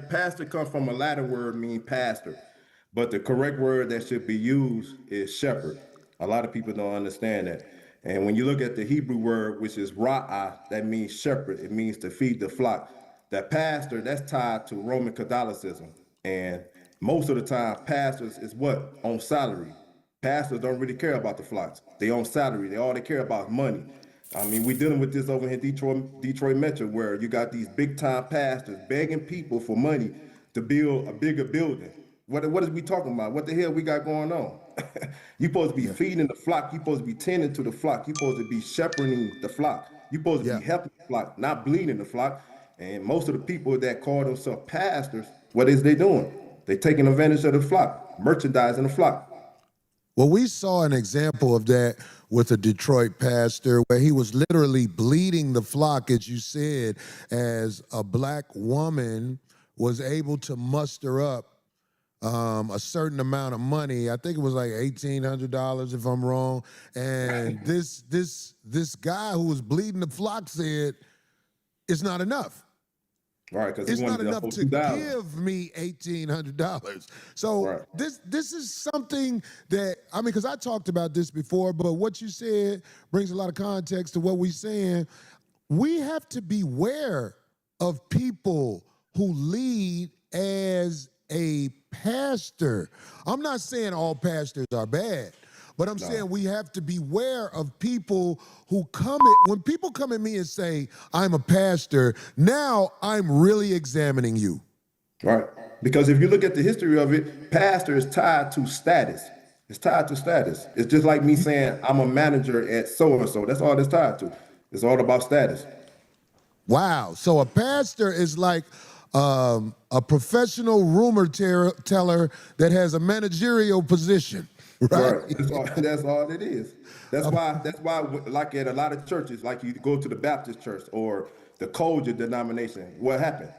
Pastor comes from a Latin word meaning pastor, but the correct word that should be used is shepherd. A lot of people don't understand that. And when you look at the Hebrew word, which is ra'ah, that means shepherd. It means to feed the flock. That pastor, that's tied to Roman Catholicism. And most of the time, pastors is what? On salary. Pastors don't really care about the flocks. They on salary. All they care about is money. I mean, we're dealing with this over here in Detroit Metro, where you got these big time pastors begging people for money to build a bigger building. What is we talking about? What the hell we got going on? You supposed to be feeding the flock. You supposed to be tending to the flock. You supposed to be shepherding the flock. You supposed to Yeah. be helping the flock, not bleeding the flock. And most of the people that call themselves pastors, what is they doing? They taking advantage of the flock, merchandising the flock. Well, we saw an example of that with a Detroit pastor where he was literally bleeding the flock, as you said, as a black woman was able to muster up a certain amount of money. I think it was like $1,800 if I'm wrong. And this guy who was bleeding the flock said, it's not enough. Right, because It's not enough to give me $1,800. So this is something that, I mean, because I talked about this before, but what you said brings a lot of context to what we're saying. We have to beware of people who lead as a pastor. I'm not saying all pastors are bad, but I'm saying we have to beware of people who when people come at me and say, I'm a pastor, now I'm really examining you. Right. Because if you look at the history of it, pastor is tied to status. It's tied to status. It's just like me saying I'm a manager at so-and-so. That's all it's tied to. It's all about status. Wow. So a pastor is like a professional rumor teller that has a managerial position. Right. That's all it is. That's why like at a lot of churches, like you go to the Baptist church or the Kojic denomination, what happened?